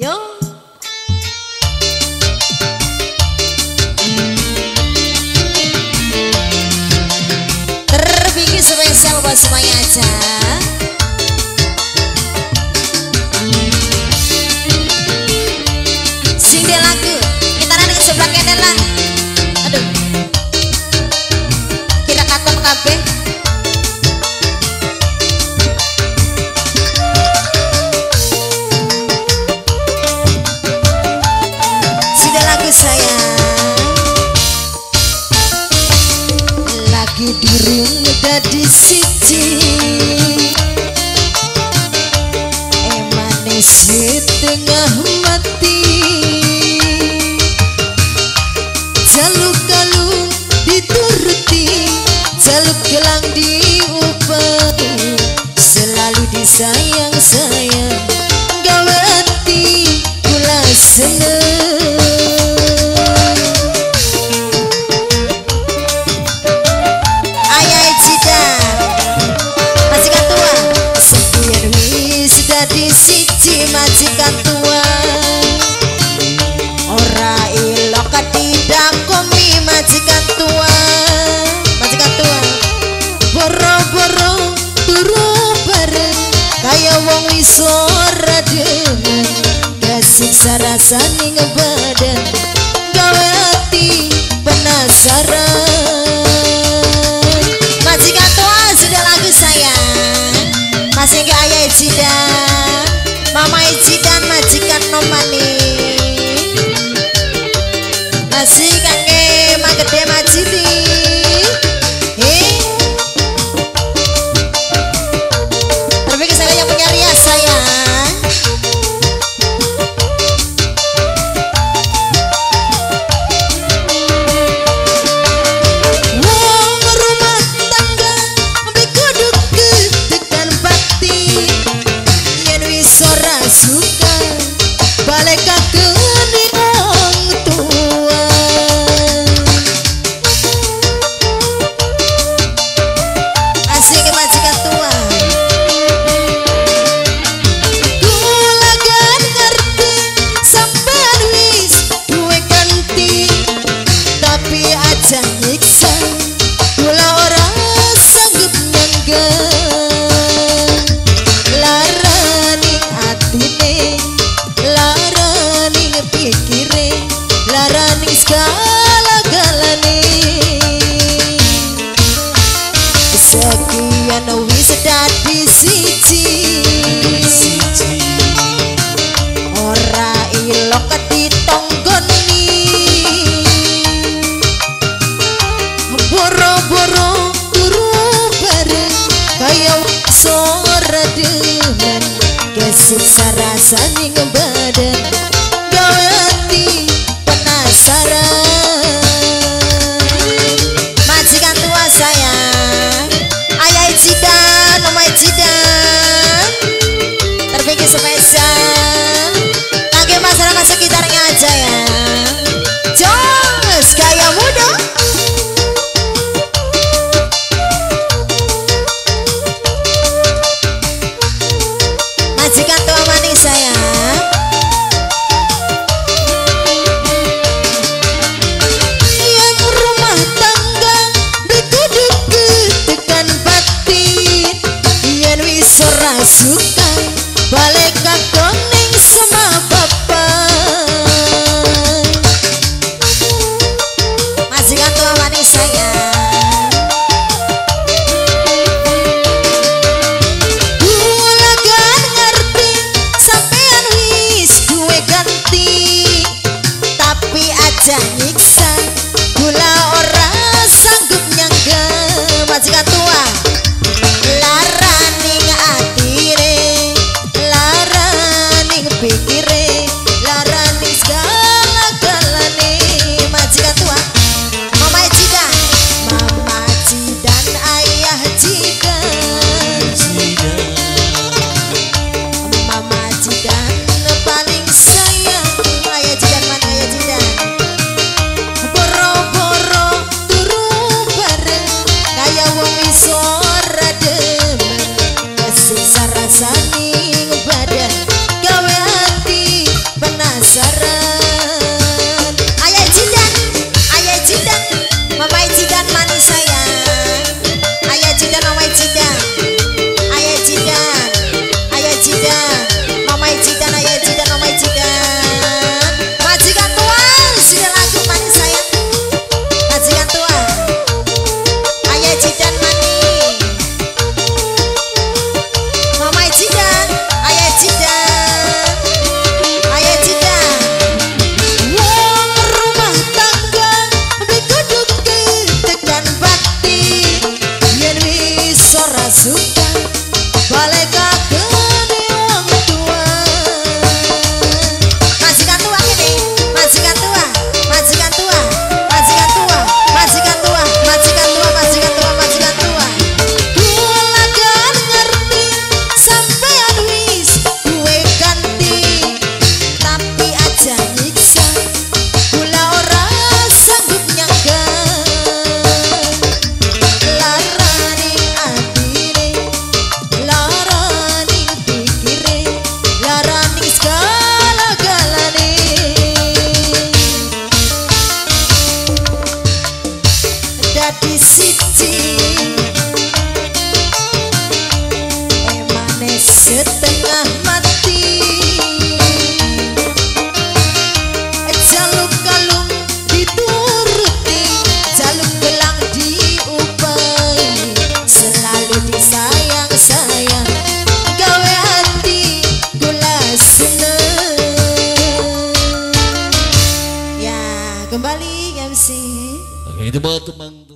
Yo. Terbikin spesial buat semuanya aja. Sing dia lagu, kita nanti ke sebelah kanan lah. Aduh, kita katon kabeh. Sudah lagu saya lagi dirung dadi siji. Manis di tengah mati, jaluk kalung dituruti, jaluk gelang diupati, selalu disayang-sayang, gawati kula seneng. Ayah Cida majikan tua, sepian wis dadi siji majikan tua. Ora ilok tidak komi majikan tua. Majikan tua boro-boro turu bareng kaya wong wis ora demen, kasiksa rasane ngebadan, gawe ati penasaran. Majikan tua sudah lagu saya. Masih ke ayah Icida, mama Icida, majikan nomani. Masih kangge magede majidi. Terbaik saya yang punya rias saya. Suka balik ke orang tua, asik majikan tua. Kula kan ngerti sampean wis duwe ganti, tapi aja nyiksa kula ora sanggup nyenggah. Pikire larani segala-galane, sekian wis dadi siji, ora ilok ditonggoni, boro-boro turu bareng kaya wis ora demen, kesiksa rasane ngebadan, penasaran. Majikan tua saya, ayah Icida, mama Icida, terbikin spesial kangge masyarakat sekitarnya aja ya. Jos gaya muda. Majikan tua manis saya. Suka balik kakoning sama bapak. Majikan tua manis saya. Kula kan ngerti sampean wis duwe ganti, tapi aja nyiksa kula ora sanggup nyangga. Majikan tua laraning atine, lar setengah mati. Jaluk kalung dituruti, jaluk gelang diupai, selalu disayang-sayang, gawe hati kula seneng. Ya kembali MC. Oke, itu buat teman